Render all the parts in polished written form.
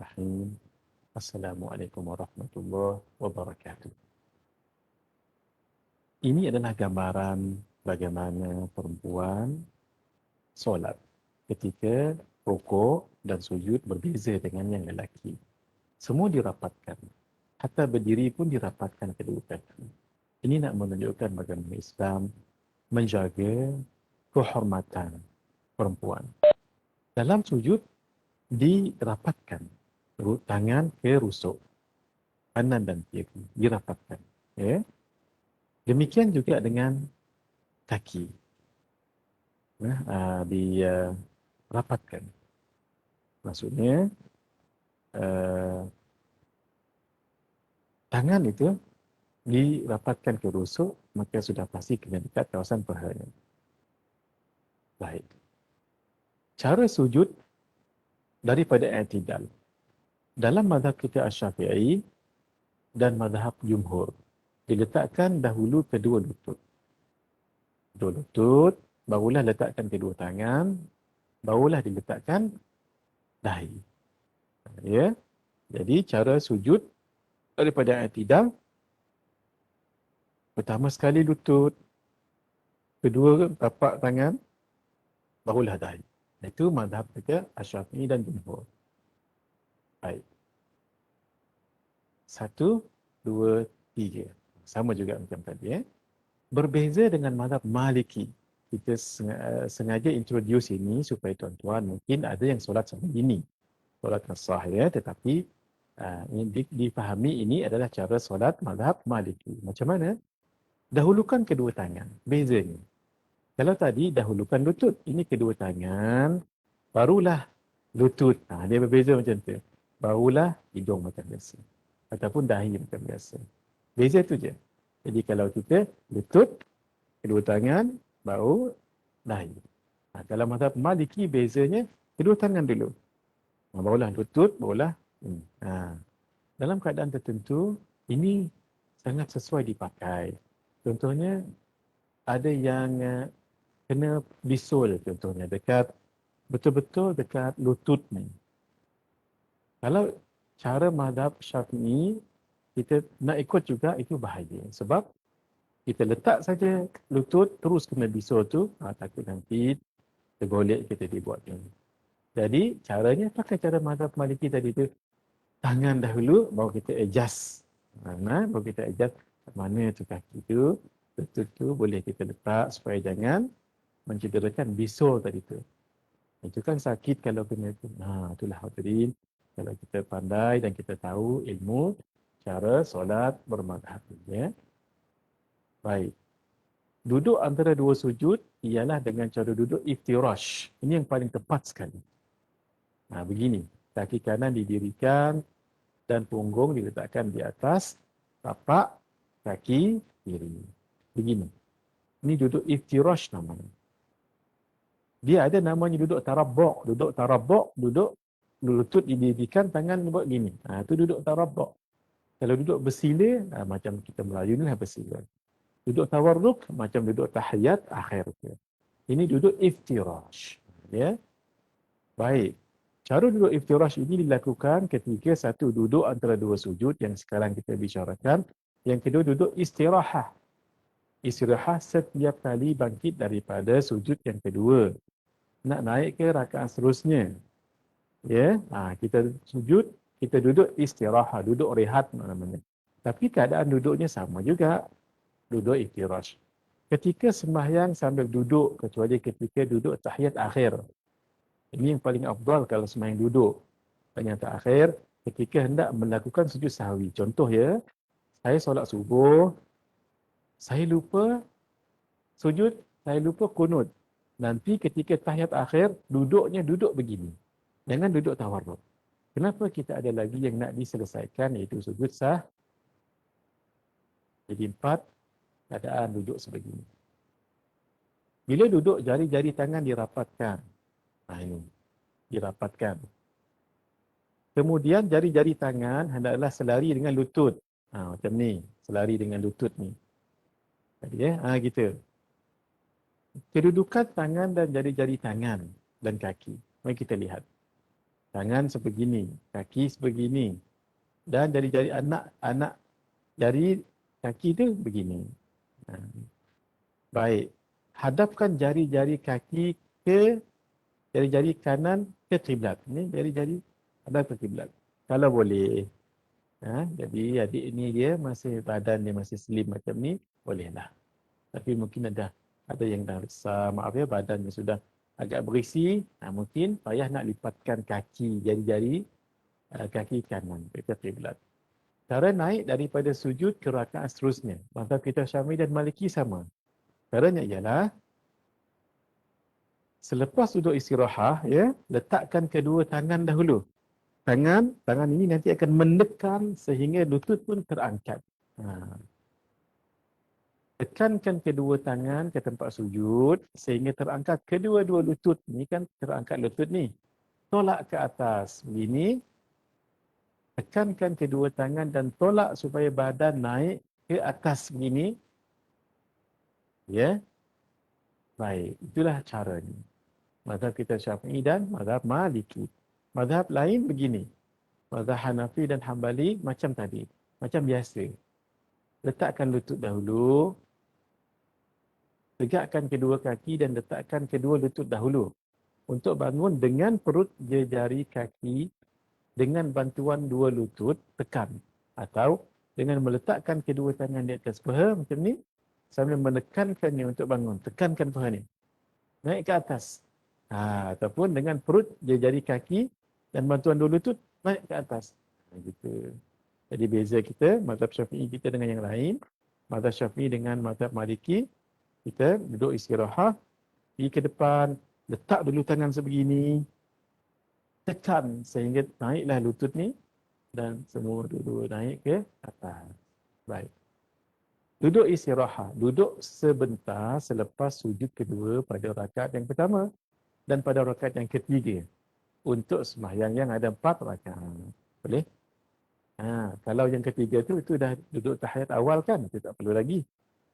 Bismillahirrahmanirrahim. Assalamualaikum warahmatullahi wabarakatuh. Ini adalah gambaran bagaimana perempuan solat ketika rukuk dan sujud berbeza dengan yang lelaki. Semua dirapatkan. Hatta berdiri pun dirapatkan kedua kaki. Ini nak menunjukkan bagaimana Islam menjaga kehormatan perempuan. Dalam sujud dirapatkan tangan ke rusuk, kanan dan kiri dirapatkan. Ya. Demikian juga dengan kaki. Dirapatkan. Maksudnya tangan itu dirapatkan ke rusuk, maka sudah pasti kena dekat kawasan pahanya. Baik. Cara sujud daripada i'tidal. Dalam mazhab kita Asy-Syafi'i dan mazhab jumhur, diletakkan dahulu kedua lutut. Kedua lutut, barulah letakkan kedua tangan, barulah diletakkan dahi. Ya. Jadi cara sujud daripada i'tidal, pertama sekali lutut, kedua tapak tangan, barulah dahi. Itu mazhab kita Asy-Syafi'i dan jumhur. Baik. 1, 2, 3. Sama juga macam tadi. Berbeza dengan mazhab Maliki. Kita sengaja introduce ini supaya tuan-tuan mungkin ada yang solat sama ini. Solat sah ya, tetapi difahami ini adalah cara solat mazhab Maliki. Macam mana? Dahulukan kedua tangan. Bezanya. Kalau tadi dahulukan lutut, ini kedua tangan, barulah lutut. Dia berbeza macam tu. Barulah hidung macam biasa. Ataupun dahi macam biasa. Beza tu je. Jadi kalau kita lutut, kedua tangan, baru dahi. Dalam mazhab Maliki bezanya kedua tangan dulu. Barulah lutut, barulah ini. Dalam keadaan tertentu, ini sangat sesuai dipakai. Contohnya, ada yang kena bisul contohnya, betul-betul dekat lutut ni. Kalau cara mazhab Syafi'i, kita nak ikut juga, itu bahaya. Sebab kita letak saja lutut, terus kena bisul tu, takut nanti tergolek kita dibuat ni. Jadi, caranya pakai cara mazhab Maliki tadi tu, tangan dahulu, baru kita adjust. Baru kita adjust mana tu kaki tu, lutut tu boleh kita letak supaya jangan mencederakan bisul tadi tu. Itu kan sakit kalau kena tu. Itulah hadirin. Kalau kita pandai dan kita tahu ilmu cara solat bermadhab. Ya. Baik. Duduk antara dua sujud ialah dengan cara duduk iftirash. Ini yang paling tepat sekali. Begini. Kaki kanan didirikan dan punggung diletakkan di atas tapak kaki kiri. Begini. Ini duduk iftirash namanya. Dia ada namanya duduk tarabbuk. Duduk tarabbuk, duduk lutut didirikan, tangan buat gini. Itu duduk tarabbuk. Kalau duduk bersila, macam kita Melayu ni lah bersila. Duduk tawarruk, macam duduk tahiyat akhir. Ini duduk iftirash. Ya. Baik. Cara duduk iftirash ini dilakukan ketika satu duduk antara dua sujud yang sekarang kita bicarakan. Yang kedua duduk istirahah. Istirahah setiap kali bangkit daripada sujud yang kedua. Nak naik ke rakaat seterusnya. Ya, kita sujud, kita duduk istirahah, duduk rehat namanya. Tapi keadaan duduknya sama juga. Duduk iftirash. Ketika sembahyang sambil duduk, kecuali ketika duduk tahiyat akhir. Ini yang paling afdal kalau sembahyang duduk. Tahiyat akhir, ketika hendak melakukan sujud sahwi. Contoh ya, saya solat subuh, saya lupa sujud, saya lupa kunut. Nanti ketika tahiyat akhir, duduknya duduk begini. Jangan duduk tawarruk. Kenapa kita ada lagi yang nak diselesaikan, iaitu sujud sah. Jadi 4 keadaan duduk sebegini. Bila duduk, jari-jari tangan dirapatkan. Ini. Dirapatkan. Kemudian jari-jari tangan hendaklah selari dengan lutut. Macam ni. Selari dengan lutut ni. Jadi gitu. Kedudukan tangan dan jari-jari tangan dan kaki. Mari kita lihat. tangan sebegini, kaki sebegini, dan jari-jari anak jari kaki tu begini. Ha. Baik, hadapkan jari-jari kaki ke jari-jari kanan ke kiblat. Ini jari-jari hadap ke kiblat. Kalau boleh. Jadi adik ni dia masih badan dia masih slim macam ni, bolehlah. Tapi mungkin ada yang dah besar, maaf ya, badannya sudah agak berisi, mungkin payah nak lipatkan kaki jari-jari kaki kanan ke kiblat. Cara naik daripada sujud ke rakaat seterusnya. Mazhab kita Syafi'i dan Maliki sama. Caranya ialah selepas duduk istirahat, ya, letakkan kedua tangan dahulu. Tangan ini nanti akan menekan sehingga lutut pun terangkat. Tekankan kedua tangan ke tempat sujud sehingga terangkat kedua-dua lutut. Ni kan terangkat lutut ni. Tolak ke atas. Begini. Tekankan kedua tangan dan tolak supaya badan naik ke atas begini. Ya. Baik. Itulah caranya. Mazhab kita Syafi'i dan mazhab Maliki. Mazhab lain begini. Mazhab Hanafi dan Hambali macam tadi. Macam biasa. Letakkan lutut dahulu. Tegakkan kedua kaki dan letakkan kedua lutut dahulu. Untuk bangun dengan perut jari kaki dengan bantuan dua lutut tekan. Atau dengan meletakkan kedua tangan di atas paha macam ni. Sambil menekankannya untuk bangun. Tekankan paha ni. Naik ke atas. Ataupun dengan perut jari kaki dan bantuan dua lutut naik ke atas. Gitu. Jadi beza kita, mazhab Syafi'i kita dengan yang lain. Mazhab Syafi'i dengan mazhab Maliki. Kita duduk istirahat, pergi ke depan, letak dulu tangan sebegini, tekan sehingga naiklah lutut ni dan semua duduk naik ke atas. Baik. Duduk istirahat, duduk sebentar selepas sujud kedua pada rakaat yang pertama dan pada rakaat yang ketiga. Untuk sembahyang yang ada 4 rakaat. Boleh? Kalau yang ketiga tu dah duduk tahiyat awal kan, itu tak perlu lagi.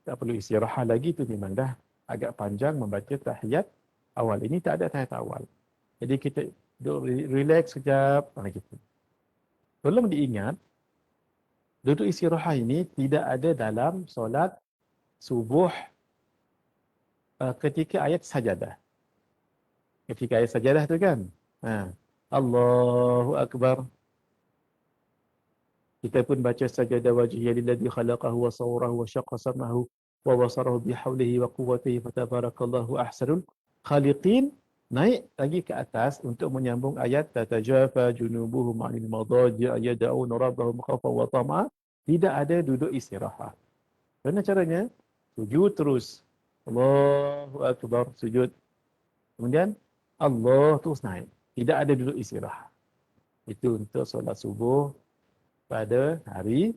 Tak perlu istirahat lagi, tu memang dah agak panjang membaca tahiyat awal. Ini tak ada tahiyat awal. Jadi kita duduk relax sekejap. Gitu. Tolong diingat, duduk istirahat ini tidak ada dalam solat subuh ketika ayat sajadah. Ketika ayat sajadah tu kan, Allahu Akbar. Kita pun baca sajadah wajhiyya lilladzi khalaqahu wa sawwarahu wa syaqqa sam'ahu wa basarahu bihaulihi wa quwwatihi fatabarakallahu ahsanul khaliqin. Naik lagi ke atas untuk menyambung ayat tatajafa junubuhum 'anil madaji' yad'una rabbahum khaufan wa tam'a. Tidak ada duduk istirahat. Bagaimana caranya? Sujud terus. Allahu Akbar, sujud. Kemudian Allah terus naik. Tidak ada duduk istirahat. Itu untuk solat subuh pada hari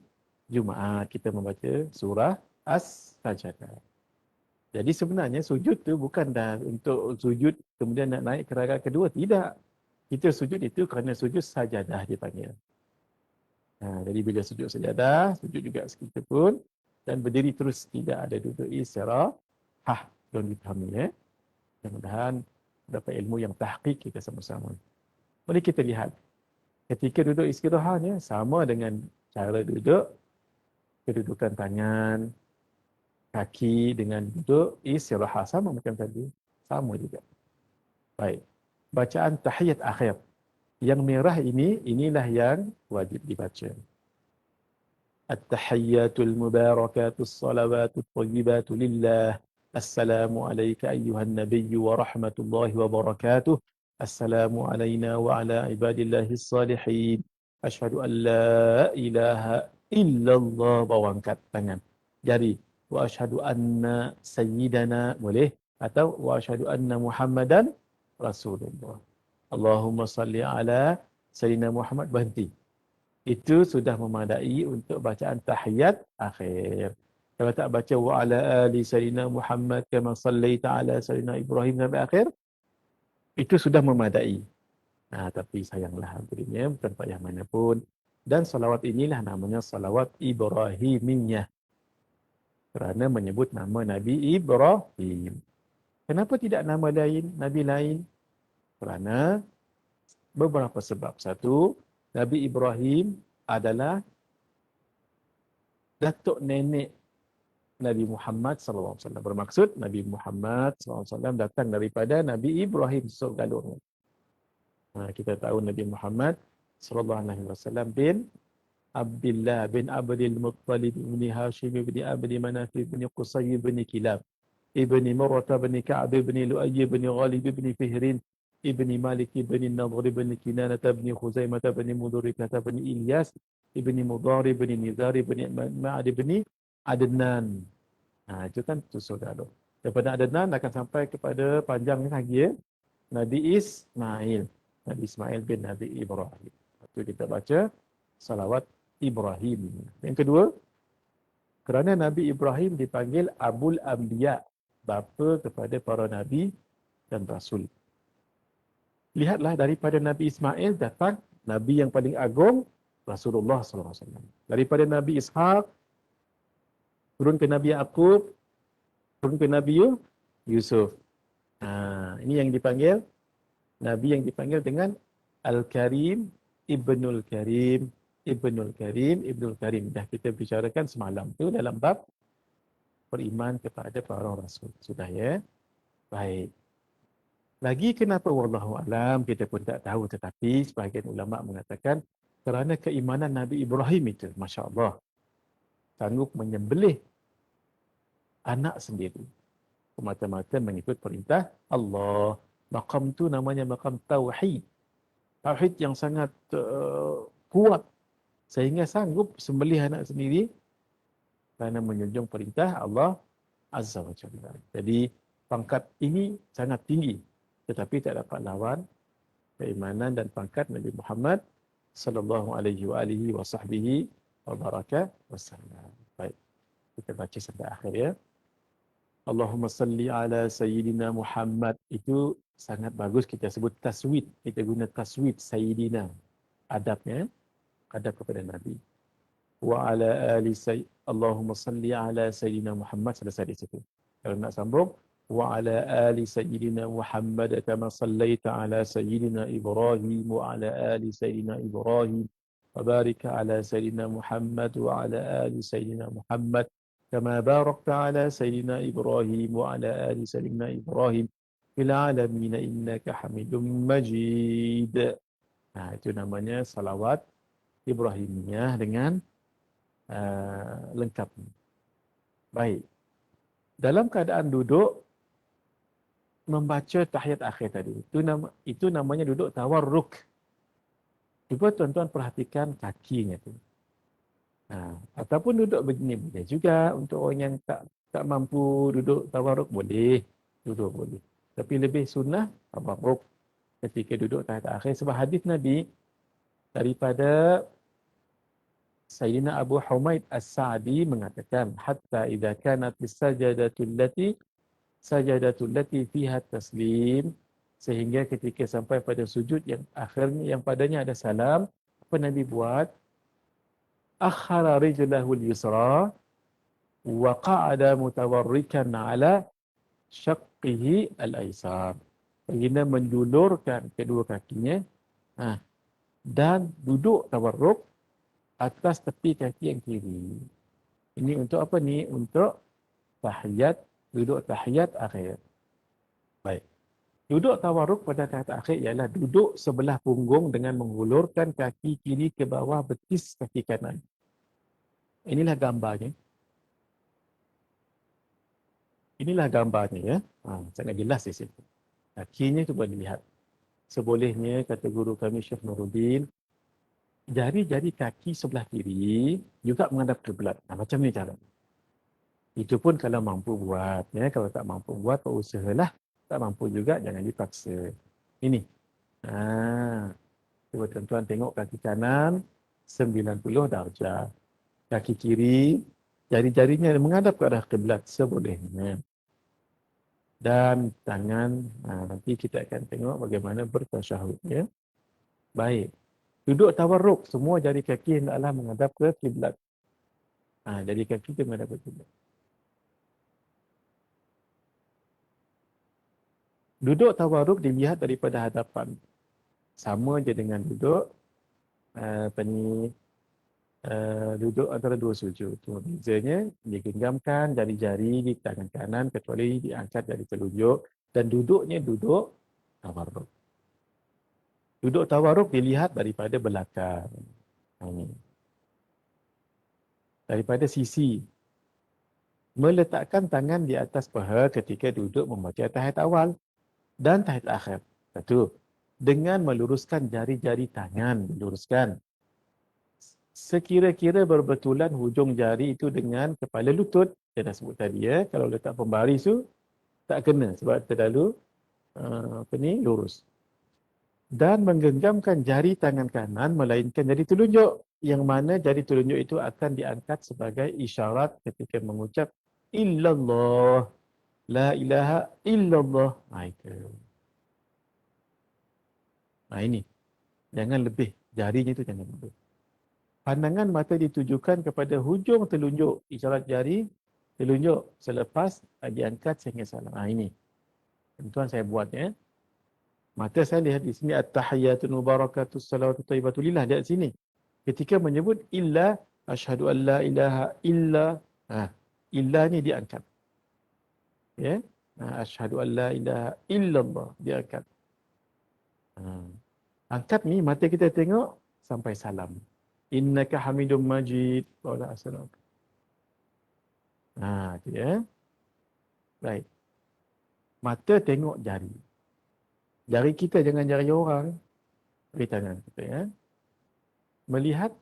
Jumaat kita membaca surah As-Sajdah. Jadi sebenarnya sujud tu bukan dah untuk sujud kemudian nak naik ke rakaat kedua. Tidak. Kita sujud itu kerana sujud sajadah dipanggil. Jadi bila sujud sajadah, sujud juga kita pun dan berdiri terus, tidak ada duduk istirahat. Belum dipahami ya. Mudah-mudahan dapat ilmu yang tahqiq kita sama-sama. Mari kita lihat. Ketika duduk istirahatnya sama dengan cara duduk, kedudukan tangan, kaki dengan duduk istirahat sama macam tadi. Sama juga. Baik. Bacaan tahiyat akhir. Yang merah ini, inilah yang wajib dibaca. At-tahiyyatul mubarakatus salawatut thayyibatu lillah. Assalamu alayka ayyuhan nabiyyu wa rahmatullahi wa barakatuh. Assalamu alayna wa ala ibadillahis salihin. Asyhadu an la ilaha illallah. Bawa angkat tangan. Jari. Wa asyhadu anna sayyidana. Boleh? Atau wa asyhadu anna Muhammadan Rasulullah. Allahumma salli ala Sayyidina Muhammad. Berhenti. Itu sudah memadai untuk bacaan tahiyat akhir. Kalau tak baca wa ala ali Sayyidina Muhammad kama sallaita ala Sayyidina Ibrahim sampai akhir, itu sudah memadai. Tapi sayanglah akhirnya bukan payah mana pun. Dan salawat inilah namanya salawat Ibrahimiyah. Kerana menyebut nama Nabi Ibrahim. Kenapa tidak nama lain, Nabi lain? Kerana Beberapa sebab. Satu, Nabi Ibrahim adalah datuk nenek Nabi Muhammad SAW. Bermaksud Nabi Muhammad SAW datang daripada Nabi Ibrahim segalanya. Kita tahu Nabi Muhammad SAW bin Abdullah bin Abdul Muttalib bin Hashim bin Abdi Manaf bin Qusay bin Kilab ibn Murrah bin Ka'ab bin Lu'ay bin Ghalib bin Fihrin ibn Malik bin Nadhr bin Kinanah bin Khuzaimah bin Mudrikah bin Ilyas ibn Mudhar bin Nizar bin Ma'ad bin Adnan. Itu kan tu saudara. Daripada Adnan akan sampai kepada panjang lagi ya. Nabi Ismail. Nabi Ismail bin Nabi Ibrahim. Itu kita baca salawat Ibrahim. Yang kedua, kerana Nabi Ibrahim dipanggil Abul Anbiya, bapa kepada para nabi dan rasul. Lihatlah daripada Nabi Ismail datang nabi yang paling agung, Rasulullah SAW. Daripada Nabi Ishaq turun ke Nabi Yaqub, turun ke Nabi Yusuf. Ini yang dipanggil nabi yang dipanggil dengan Al-Karim, Ibnul Karim, Ibnul Karim, Ibnul Karim. Dah kita bicarakan semalam tu dalam bab beriman kepada para rasul. Sudah ya? Baik. Lagi kenapa wallahu alam kita pun tak tahu, tetapi sebahagian ulama mengatakan kerana keimanan Nabi Ibrahim itu, masya-Allah, sanggup menyembelih anak sendiri semata-mata mengikut perintah Allah. Maqam tu namanya maqam tauhid. Tauhid yang sangat kuat sehingga sanggup sembelih anak sendiri kerana menjunjung perintah Allah Azza wa Jalla. Jadi pangkat ini sangat tinggi, tetapi tak dapat lawan keimanan dan pangkat Nabi Muhammad sallallahu alaihi wa alihi wa sahbihi wa baraka wasallam. Baik, kita baca sampai akhir ya. Allahumma salli ala Sayyidina Muhammad. Itu sangat bagus kita sebut taswid. Kita guna taswid Sayyidina. Adabnya, adab kepada Nabi. Wa ala ali Allahumma salli ala Sayyidina Muhammad. Selesai di situ. Kalau nak sambung, wa ala ali Sayyidina Muhammad kama sallaita ala Sayyidina Ibrahim wa ala ali Sayyidina Ibrahim wa barika ala Sayyidina Muhammad wa ala ali Sayyidina Muhammad kama barakta ala Sayyidina Ibrahim wa ala ali Sayyidina Ibrahim fil alamin innaka Hamidum Majid. Itu namanya salawat Ibrahimiyah dengan lengkap. Baik. Dalam keadaan duduk membaca tahiyat akhir tadi, itu namanya duduk tawarruk. Cuba tuan-tuan perhatikan kakinya tu. Ataupun duduk begini boleh juga untuk orang yang tak mampu duduk tawarruk, boleh duduk boleh. Tapi lebih sunnah tawarruk ketika duduk tahiyat akhir, sebab hadis Nabi daripada Sayyidina Abu Humaid As-Sa'di mengatakan hatta idza kanat bis-sajadatul lati fiha taslim, sehingga ketika sampai pada sujud yang akhirnya yang padanya ada salam, apa Nabi buat? Akhara rijlahu al-yusra wa qa'ada mutawarrikan ala syaqqihi al-aysar. Baginda menjulurkan kedua kakinya dan duduk tawarruk atas tepi kaki yang kiri. Ini untuk apa ni? Untuk tahiyat, duduk tahiyat akhir. Baik. Duduk tawarruk pada tahiyat akhir ialah duduk sebelah punggung dengan mengulurkan kaki kiri ke bawah betis kaki kanan. Inilah gambarnya. Inilah gambarnya ya. Sangat jelas di sini. Kakinya tu boleh dilihat. Sebolehnya kata guru kami Syekh Nuruddin, jari-jari kaki sebelah kiri juga menghadap kiblat. Macam ni cara. Itu pun kalau mampu buat. Ya. Kalau tak mampu buat, berusahalah. Tak mampu juga, jangan dipaksa. Ini. Cuba tuan-tuan tengok kaki kanan, 90 darjah. Kaki kiri, jari-jarinya menghadap ke arah kiblat sebolehnya. Dan tangan, nanti kita akan tengok bagaimana bertasyahud. Ya. Baik. Duduk tawarruk, semua jari kaki hendaklah menghadap ke kiblat. Jari kaki itu menghadap ke kiblat. Duduk tawarruk dilihat daripada hadapan. Sama je dengan duduk apa ni duduk antara dua sujud. Cuma bezanya digenggamkan jari-jari di tangan kanan kecuali diangkat dari telunjuk dan duduknya duduk tawarruk. Duduk tawarruk dilihat daripada belakang. Ini. Daripada sisi. Meletakkan tangan di atas paha ketika duduk membaca tahiyat awal dan tahiyat akhir. Satu. Dengan meluruskan jari-jari tangan. Diluruskan. Sekira-kira berbetulan hujung jari itu dengan kepala lutut. Saya dah sebut tadi ya. Kalau letak pembaris tu tak kena sebab terlalu lurus. Dan menggenggamkan jari tangan kanan melainkan jari telunjuk. Yang mana jari telunjuk itu akan diangkat sebagai isyarat ketika mengucap illallah. La ilaha illallah. Ini. Jangan lebih. Jarinya itu jangan lebih. Pandangan mata ditujukan kepada hujung telunjuk. Isyarat jari telunjuk selepas diangkat sehingga salam. Ini. Tuan saya buat ya. Mata saya lihat di sini at-tahiyyatun mubarakatus salawatut thayyibatu lillah di sini. Ketika menyebut illa asyhadu an la ilaha illa illa ni diangkat. Ya. Asyhadu an la ilaha illallah diangkat. Angkat ni mata kita tengok sampai salam. Innaka hamidum majid. Wala assalam. Itu ya. Baik. Mata tengok jari. Jari kita jangan jari orang. Jari tangan kita ya. Melihat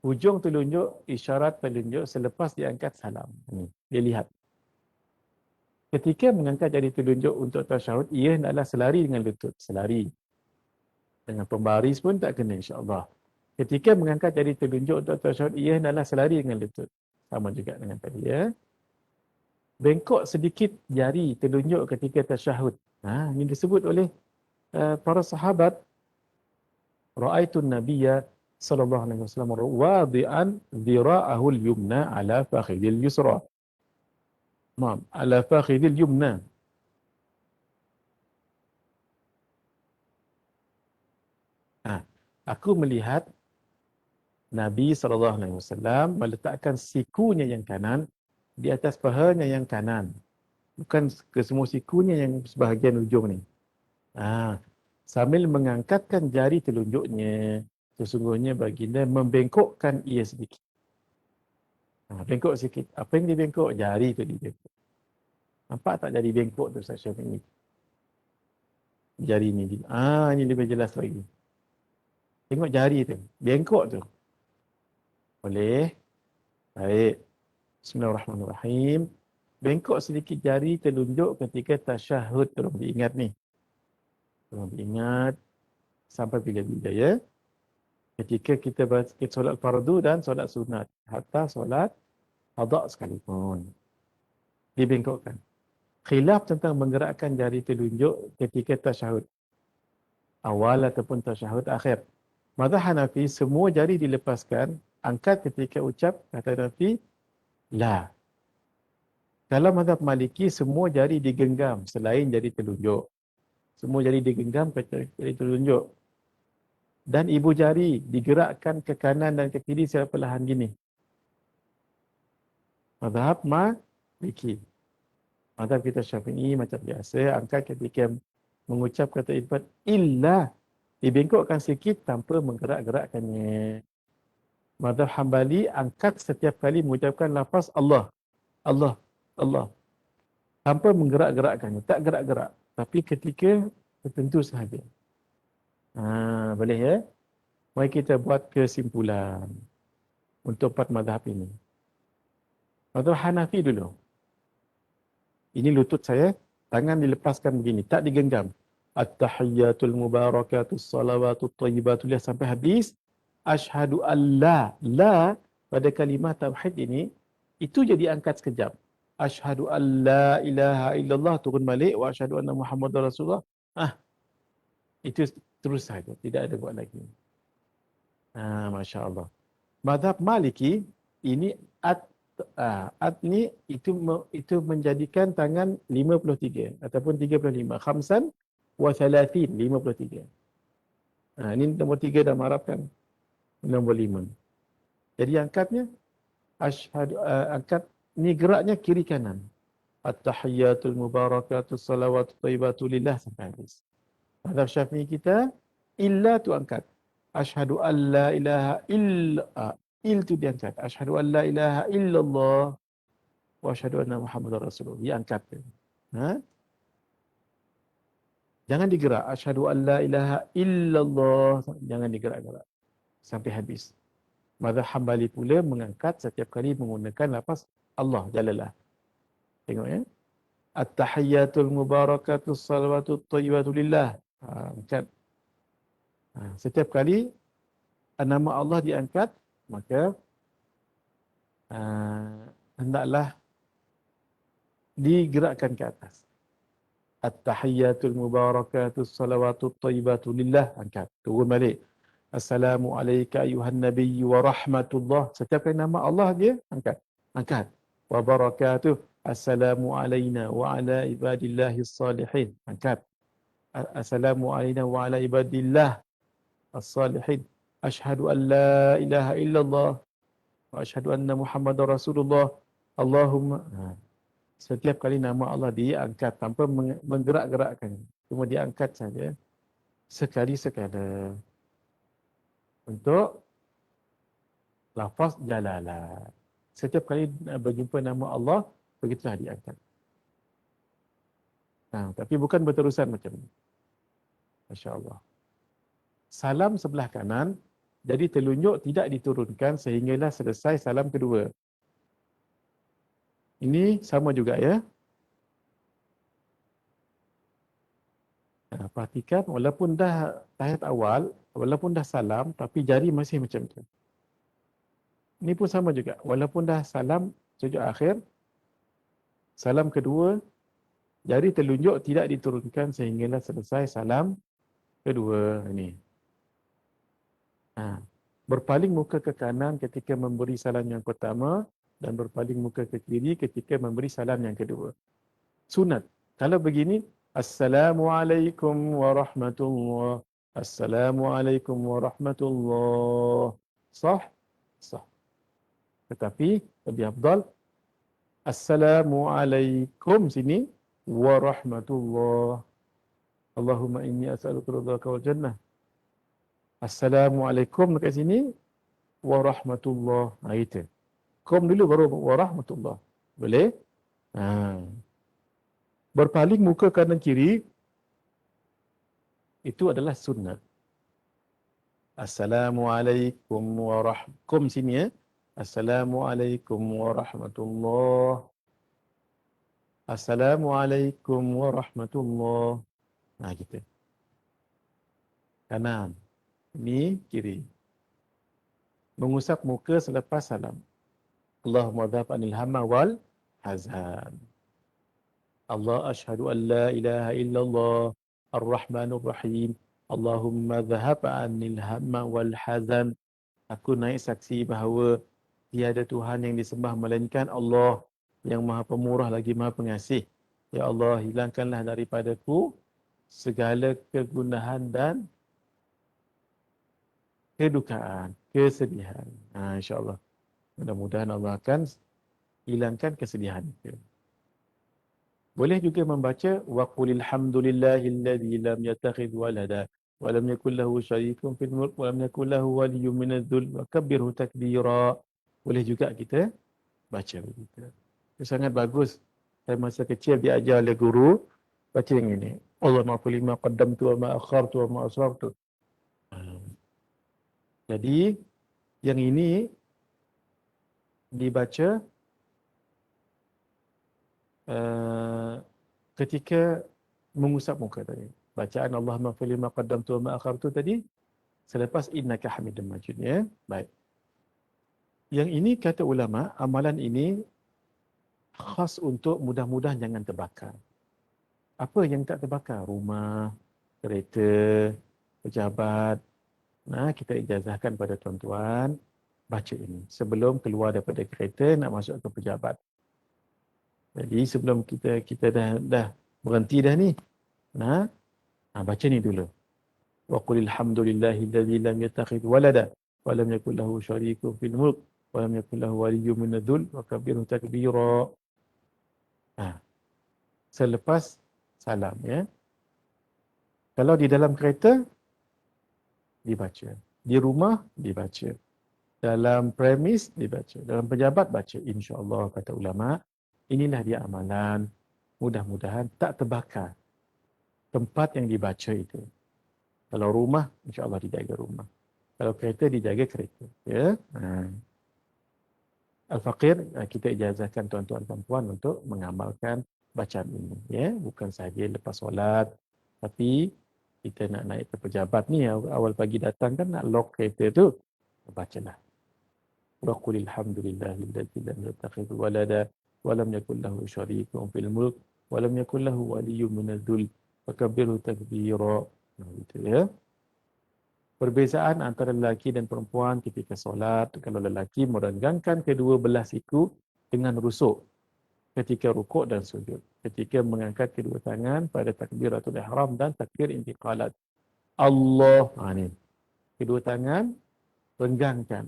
hujung telunjuk, isyarat telunjuk selepas diangkat salam. Dia lihat. Ketika mengangkat jari telunjuk untuk tasyahud, ia hendaklah selari dengan lutut. Selari. Dengan pembaris pun tak kena insya-Allah. Ketika mengangkat jari telunjuk untuk tasyahud, ia hendaklah selari dengan lutut. Sama juga dengan tadi ya. Bengkok sedikit jari telunjuk ketika tasyahud. Ini disebut oleh para sahabat. Ra'aitun nabiyya sallallahu alaihi wasallam wadi'an dhira'ahu al-yumna ala fakhidil yusra. Ala fakhidil yumna. Aku melihat Nabi SAW meletakkan sikunya yang kanan di atas pahanya yang kanan. Bukan ke semua sikunya yang sebahagian ujung ni. Sambil mengangkatkan jari telunjuknya, sesungguhnya baginda membengkokkan ia sedikit. Bengkok sikit. Apa yang dibengkok? Jari tu dibengkok. Nampak tak jari bengkok tu Ustaz Syafiq? Jari ni. Ini lebih jelas lagi. Tengok jari tu. Bengkok tu. Boleh. Baik. Bismillahirrahmanirrahim. Bengkok sedikit jari telunjuk ketika tasyahud. Tolong diingat ni. Tolong diingat. Sampai bila-bila ya. Ketika kita solat fardu dan solat sunat. Hatta solat qada sekalipun. Dibengkokkan. Khilaf tentang menggerakkan jari telunjuk ketika tasyahud awal ataupun tasyahud akhir. Mazhab Hanafi, semua jari dilepaskan, angkat ketika ucap kata Nabi, la. Dalam mazhab Maliki, semua jari digenggam selain jari telunjuk. Semua jari digenggam kecuali jari telunjuk. Dan ibu jari digerakkan ke kanan dan ke kiri secara perlahan gini. Mazhab Maliki. Mazhab kita Syafi'i macam biasa, angkat ketika mengucap kata ibadat illa, dibengkokkan sikit tanpa menggerak-gerakkannya. Mazhab Hambali, angkat setiap kali mengucapkan lafaz Allah. Allah. Allah. Tanpa menggerak-gerakkannya. Tak gerak-gerak. Tapi ketika tertentu sahaja. Boleh ya? Mari kita buat kesimpulan untuk 4 mazhab ini. Mazhab Hanafi dulu. Ini lutut saya, tangan dilepaskan begini, tak digenggam. At-tahiyyatul mubarakatus salawatut thayyibatu lillah sampai habis. Asyhadu an la pada kalimah tauhid ini itu jadi angkat sekejap. Asyhadu an la ilaha illallah turun balik wa asyhadu anna Muhammadar Rasulullah. Itu terus saja, tidak ada buat lagi. Masya-Allah. Mazhab Maliki ini ni itu menjadikan tangan 53 ataupun 35. Khamsan wa thalathin 53. Ini nombor 3 dah marapkan. Nombor 5. Jadi angkatnya, angkat, ni geraknya kiri kanan. At-tahiyyatul mubarakatus salawatu thayyibatu lillah sampai habis. Mazhab Syafi'i kita, illa tu angkat. Asyhadu an la ilaha illa, il tu diangkat. Asyhadu an la ilaha illallah wa asyhadu anna Muhammadar Rasulullah. Dia angkat. Ha? Jangan digerak. Asyhadu an la ilaha illallah. Jangan digerak-gerak sampai habis. Mazhab Hambali pula mengangkat setiap kali menggunakan lafaz Allah Jalalah. Tengok ya. At-tahiyyatul mubarakatus salawatut thayyibatu lillah. Angkat. Setiap kali nama Allah diangkat, maka hendaklah digerakkan ke atas. At-tahiyyatul mubarakatus salawatut thayyibatu lillah. Angkat. Turun balik. Assalamualaikum ayuhan nabiy wa rahmatullah. Setiap kali nama Allah dia angkat. Angkat. Wa barakatuh. Assalamu alayna wa ala ibadillahis salihin. Angkat. Assalamu alayna wa ala ibadillah as-salihin. Ashhadu an la ilaha illallah wa ashhadu anna Muhammadar Rasulullah. Allahumma. Setiap kali nama Allah diangkat tanpa menggerak-gerakkan. Cuma diangkat saja. Sekali-sekala. Untuk lafaz jalalah. Setiap kali berjumpa nama Allah, begitulah diangkat. Tapi bukan berterusan macam ni. Masya Allah. Salam sebelah kanan, jadi telunjuk tidak diturunkan sehinggalah selesai salam kedua. Ini sama juga ya. Perhatikan, walaupun dah tahiyat awal, walaupun dah salam, tapi jari masih macam tu. Ini pun sama juga. Walaupun dah salam sujud akhir, salam kedua, jari telunjuk tidak diturunkan sehinggalah selesai salam kedua. Ini. Berpaling muka ke kanan ketika memberi salam yang pertama dan berpaling muka ke kiri ketika memberi salam yang kedua. Sunat. Kalau begini, Assalamualaikum warahmatullahi. Assalamualaikum warahmatullahi. Sah? Sah. Tetapi lebih afdal Assalamualaikum sini warahmatullahi. Allahumma inni as'aluka ridhaka wal jannah. Assalamualaikum dekat sini warahmatullahi. Itu. Kom dulu baru warahmatullahi. Boleh? Berpaling muka kanan kiri itu adalah sunnah. Assalamualaikum warahmatullahi. Sini ya. Assalamualaikum warahmatullahi. Assalamualaikum warahmatullahi. Gitu. Kanan. Ini kiri. Mengusap muka selepas salam. Allahumma dhab anil hamma wal hazan. Allah ashhadu an la ilaha illallah ar-Rahmanur Rahim. Allahumma dhahab anil hamma wal hazan. Aku naik saksi bahawa tiada Tuhan yang disembah melainkan Allah yang Maha Pemurah lagi Maha Pengasih. Ya Allah, hilangkanlah daripadaku segala kegunahan dan kedukaan, kesedihan. InsyaAllah. Mudah-mudahan Allah akan hilangkan kesedihan itu. Boleh juga membaca waqulil hamdulillahilladzi lam yattakhidh walada wa lam yakul lahu syarikun fil mulk wa lam yakul lahu waliyyun minadh-dhul wa kabbirhu takbira. Boleh juga kita baca begitu. Itu sangat bagus. Saya masa kecil diajar oleh guru baca yang ini. Allahumma qul ma qaddamtu wa ma akhartu wa ma asrartu. Jadi yang ini dibaca ketika mengusap muka tadi. Bacaan Allahumma qul ma qaddamtu wa ma akhartu tadi selepas innaka hamidum majid ya. Baik. Yang ini kata ulama, amalan ini khas untuk mudah-mudahan jangan terbakar. Apa yang tak terbakar? Rumah, kereta, pejabat. Kita ijazahkan pada tuan-tuan baca ini sebelum keluar daripada kereta nak masuk ke pejabat. Jadi sebelum kita dah berhenti dah ni. Baca ni dulu. Wa qulil hamdulillahilladzi lam yattakhidh walada wa lam yakul lahu syarikun fil mulk wa lam yakul lahu waliyyun minadh dhul wa kabbirhu takbira. Selepas salam, ya. Kalau di dalam kereta dibaca, di rumah dibaca, dalam premis dibaca, dalam pejabat baca, insya-Allah kata ulama. Inilah dia amalan. Mudah-mudahan tak terbakar tempat yang dibaca itu. Kalau rumah, insya-Allah dijaga rumah. Kalau kereta dijaga kereta, ya. Al-Faqir, kita ijazahkan tuan-tuan dan puan untuk mengamalkan bacaan ini, ya. Bukan sahaja lepas solat, tapi kita nak naik ke pejabat ni, awal pagi datang kan nak lock kereta tu, bacalah. Wa qulil hamdulillahilladzi lam yattakhidh walada wa lam yakul lahu syarikun fil mulk wa lam yakul lahu waliyyun minadh dhul wa kabbirhu takbira. Itu, ya. Perbezaan antara lelaki dan perempuan ketika solat, kalau lelaki merenggangkan kedua belah siku dengan rusuk ketika rukuk dan sujud, ketika mengangkat kedua tangan pada takbiratul ihram dan takbir intiqalat. Allah, ni. Kedua tangan renggangkan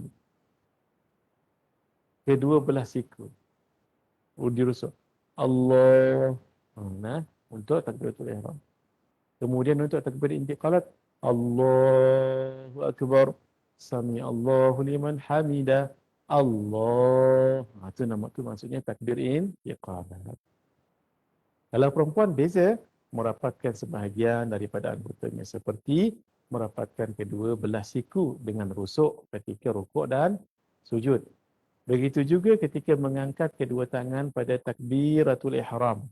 kedua belah siku. Dirusuk. Allah. Nah, untuk takbiratul ihram. Kemudian untuk takbir intiqalat, Allahu Akbar. Sami Allahu liman hamidah. Allah. Itu nama tu maksudnya takbir intiqalat. Kalau perempuan beza, merapatkan sebahagian daripada anggotanya seperti merapatkan kedua belah siku dengan rusuk ketika rukuk dan sujud. Begitu juga ketika mengangkat kedua tangan pada takbiratul ihram.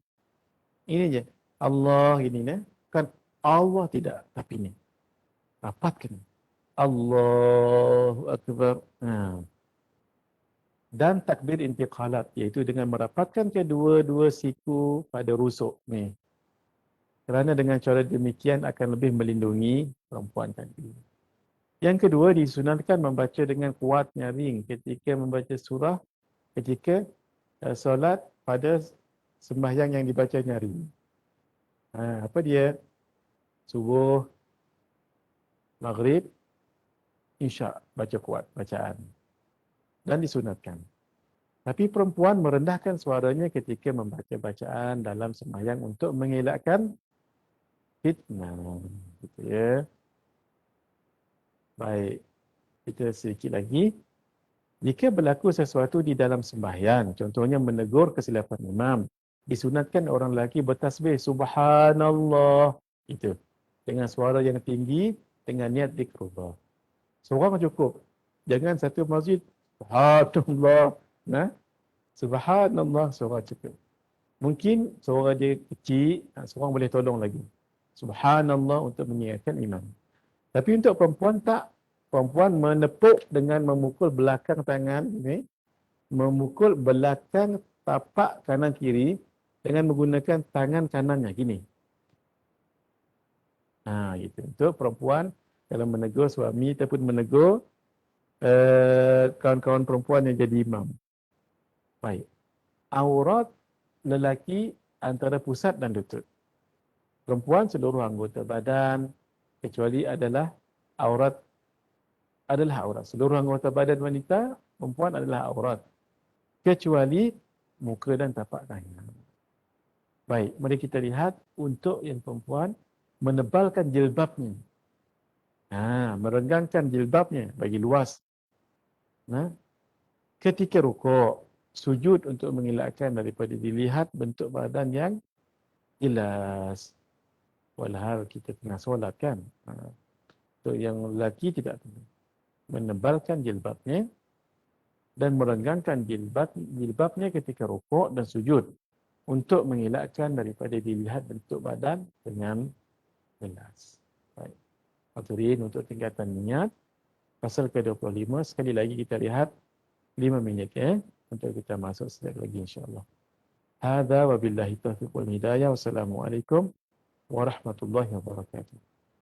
Ini je. Allah ini, kan Allah tidak, tapi ni. Rapatkan. Allahu Akbar. Dan takbir intiqalat, iaitu dengan merapatkan kedua-dua siku pada rusuk ni. Kerana dengan cara demikian akan lebih melindungi perempuan tadi. Yang kedua, disunatkan membaca dengan kuat nyaring ketika membaca surah, ketika solat pada sembahyang yang dibaca nyaring. Apa dia? Subuh, maghrib, isyak, baca kuat bacaan. Dan disunatkan. Tapi perempuan merendahkan suaranya ketika membaca bacaan dalam sembahyang untuk mengelakkan fitnah. Gitu, ya. Baik, kita sedikit lagi. Jika berlaku sesuatu di dalam sembahyang, contohnya menegur kesilapan imam, disunatkan orang lelaki bertasbih Subhanallah. Itu. Dengan suara yang tinggi, dengan niat zikrullah. Seorang cukup. Jangan satu masjid, Subhanallah. Subhanallah, suara cukup. Mungkin suara dia kecil, seorang boleh tolong lagi. Subhanallah untuk mengingatkan imam. Tapi untuk perempuan tak. Perempuan menepuk dengan memukul belakang tangan, memukul belakang tapak kanan kiri dengan menggunakan tangan kanannya, gini. Gitu. Untuk perempuan, kalau menegur suami ataupun menegur kawan-kawan perempuan yang jadi imam. Baik. Aurat lelaki antara pusat dan lutut. Perempuan seluruh anggota badan, kecuali adalah aurat. Seluruh anggota badan wanita, perempuan adalah aurat. Kecuali muka dan tapak tangan. Baik, mari kita lihat untuk yang perempuan menebalkan jilbabnya. Merenggangkan jilbabnya bagi luas. Ketika rukuk, sujud untuk mengelakkan daripada dilihat bentuk badan yang jelas. Walhal kita tengah solat kan. Untuk yang lelaki tidak perlu. Menebalkan jilbabnya dan merenggangkan jilbabnya ketika rukuk dan sujud untuk mengelakkan daripada dilihat bentuk badan dengan jelas. Baik. Hadirin, untuk tingkatan niat pasal ke-25 sekali lagi kita lihat 5 minit untuk kita masuk sekali lagi insya-Allah. Hadza wa billahi taufiq wal hidayah. Wassalamualaikum warahmatullahi wabarakatuh.